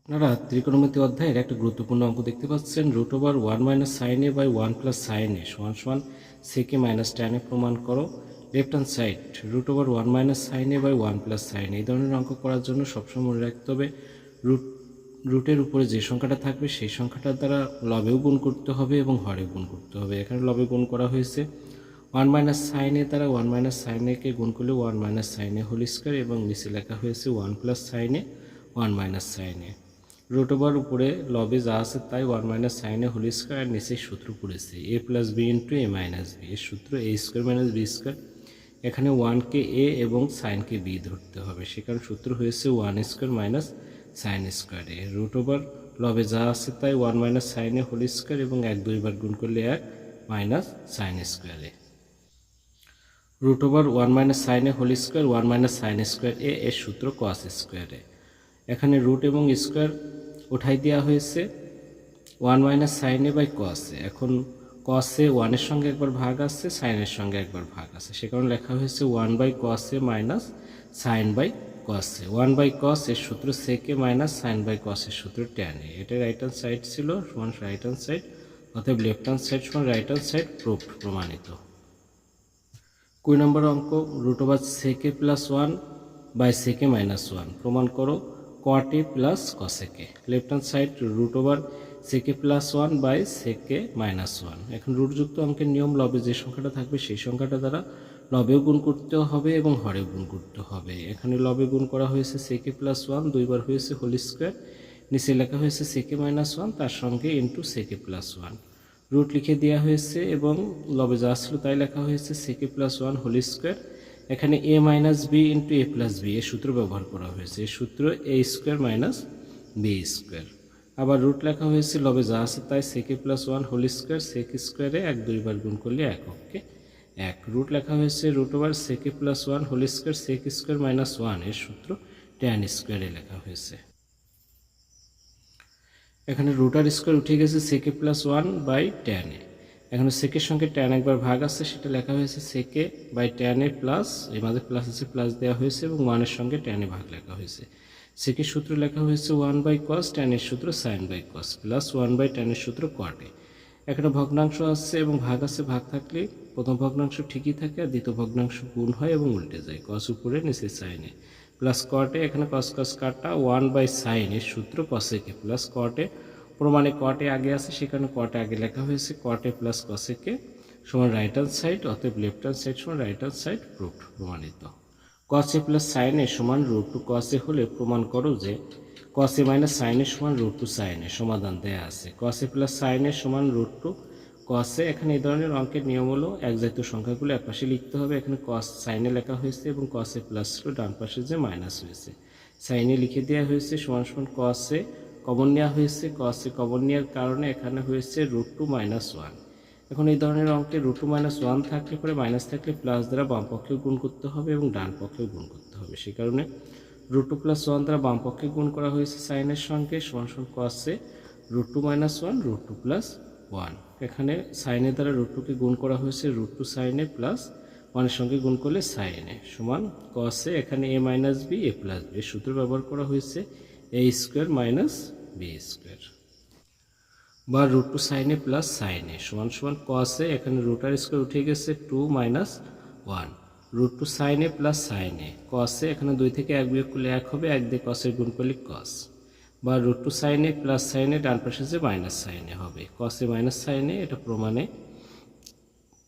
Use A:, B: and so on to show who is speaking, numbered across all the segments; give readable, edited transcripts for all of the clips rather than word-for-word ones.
A: আপনারা ত্রিকোণমিতি অধ্যায়ের একটা গুরুত্বপূর্ণ অঙ্ক দেখতে পাচ্ছেন। √1 - sin a by 1 + sin a সমান sec a - tan a প্রমাণ করো। Left hand side √1 - sin a by 1 + sin a। এই ধরনের অঙ্ক করার জন্য সবসময় মনে রাখতে হবে রুটের উপরে যে সংখ্যাটা থাকবে সেই সংখ্যাটার দ্বারা লবেও গুণ করতে হবে এবং হরেও গুণ করতে হবে। এখানে লবে গুণ করা হয়েছে 1 - sin a দ্বারা 1 - sin a কে গুণ করলে 1 - sin a হোল স্কয়ার এবং নিচে লেখা হয়েছে 1 + sin a 1 - sin a। √ উপরে লবে যা আছে তাই 1 - sin a হোল স্কয়ার আর নিচে সূত্র পড়েছে a + b * a - b। এর সূত্র a² - b²। এখানে 1 কে a এবং sin কে b ধরতে হবে, সে কারণে সূত্র হয়েছে 1² - sin² a। √ লবে যা আছে তাই 1 - sin a হোল স্কয়ার এবং 1 2 বার গুণ করলে 1 - sin² a। √1 - sin a whole square 1 - sin² a এর সূত্র cos² a। এখানে রুট এবং স্কয়ার উঠাই দেওয়া হয়েছে 1 - sin a by cos a। এখন cos a 1 এর সঙ্গে একবার ভাগ আছে, sin এর সঙ্গে একবার ভাগ আছে, সে কারণে লেখা হয়েছে 1/cos a minus sin/cos a। 1/cos এর সূত্র sec a মাইনাস sin/cos এর সূত্র tan a। এটা রাইট হ্যান্ড সাইড ছিল সমান রাইট হ্যান্ড সাইড, অতএব লেফট হ্যান্ড সাইড সমান রাইট হ্যান্ড সাইড প্রমাণিত। 2 নম্বর অঙ্ক √sec a + 1 by sec a - 1 প্রমাণ করো cot a plus cosec a। Left hand side √sec a + 1 by sec a - 1। এখন রুটযুক্ত অঙ্কের নিয়ম, লবে যে সংখ্যাটা থাকবে সেই সংখ্যাটা দ্বারা লবেও গুণ করতে হবে এবং হরেও গুণ করতে হবে। এখানে লবে গুণ করা হয়েছে sec a + 1, দুইবার হয়েছে হোল স্কয়ার, নিচে লেখা হয়েছে sec a - 1 তার সঙ্গে ইন্টু sec a + 1। রুট লিখে দেওয়া হয়েছে এবং লবে যা ছিল তাই লেখা হয়েছে sec a + 1 হোল স্কয়ার। এখানে a - b * a + b এর সূত্র ব্যবহার করা হয়েছে, এর সূত্র a² - b²। আবার রুট লেখা হয়েছে লবে যা আছে তাই sec a + 1 whole square, sec স্কয়ারে 1 2 বার গুণ করলে 1 অক্ষে 1। রুট লেখা হয়েছে √sec a + 1 whole square, sec square - 1 এর সূত্র tan² লেখা হয়েছে। এখানে রুটার স্কয়ার উঠে গেছে sec a + 1 by tan a। এখানে sec এর সঙ্গে tan একবার ভাগ আছে, সেটা লেখা হয়েছে sec a by tan a plus, এর মাঝে প্লাস আছে প্লাস দেওয়া হয়েছে এবং 1 এর সঙ্গে tan a ভাগ লেখা হয়েছে। sec এর সূত্র লেখা হয়েছে 1/cos, tan এর সূত্র sin/cos প্লাস 1/tan এর সূত্র cot a। এখানে ভগ্নাংশ আছে এবং ভাগ আছে, ভাগ থাকলে প্রথম ভগ্নাংশ ঠিকই থাকে আর দ্বিতীয় ভগ্নাংশ গুণ হয় এবং উল্টে যায়, cos উপরে নিচে sin a plus cot a। এখানে cos cos কাটা 1/sin এর সূত্র cosec a plus cot a। প্রমাণে cot a আগে আছে, সেখানে cot a আগে লেখা হয়েছে, cot a plus cosec a সমান রাইট হ্যান্ড সাইড, অতএব লেফট হ্যান্ড সাইড সমান রাইট হ্যান্ড সাইড প্রমাণিত। cos a plus sin a সমান √2cos a হলে প্রমাণ করো যে cos a - sin a সমান √2sin a। সমাধান দেয়া আছে cos a plus sin a সমান √2cos a। এখানে এই ধরনের অঙ্কের নিয়ম হলো এক জাতীয় সংখ্যাগুলো একপাশে লিখতে হবে। এখানে cos sin a লেখা হয়েছে এবং cos a প্লাস ছিল, ডান পাশে যে মাইনাস হয়েছে sin a লিখে দেওয়া হয়েছে সমান cos a কমন নেওয়া হয়েছে, cos a কমন নেওয়ার কারণে এখানে হয়েছে √2 - 1। এখন এই ধরনের অঙ্কে √2 - 1 থাকলে পরে মাইনাস থাকলে প্লাস দ্বারা বাম পক্ষেও গুণ করতে হবে এবং ডান পক্ষেও গুণ করতে হবে, সেই কারণে √2 + 1 দ্বারা বাম পক্ষে গুণ করা হয়েছে sin এর সঙ্গে সমান cos a √2 - 1 √2 + 1। এখানে sin এর দ্বারা √2 কে গুণ করা হয়েছে √2 sin a প্লাস 1 এর সঙ্গে গুণ করলে sin a সমান cos a। এখানে a - b a + b এর সূত্র ব্যবহার করা হয়েছে a² - b² বা √2 sin a plus sin a সমান cos a। এখানে রুটার স্কয়ার উঠে গেছে 2 - 1 √2 sin a plus sin a cos a। এখানে 2 থেকে 1 বিয়োগ করলে 1 হবে, 1 দিয়ে cos এর গুণ করলে cos বা √2 sin a plus sin a, ডান পাশে যে মাইনাস sin a হবে cos a minus sin a। এটা প্রমাণে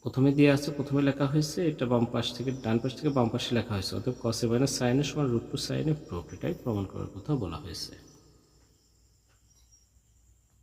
A: প্রথমে দিয়ে আছে, প্রথমে লেখা হয়েছে, এটা বাম পাশ থেকে ডান পাশ থেকে বাম পাশে লেখা হয়েছে, অতএব cos a - sin a সমান √2 sin a এটাই প্রমাণ করার কথা বলা হয়েছে।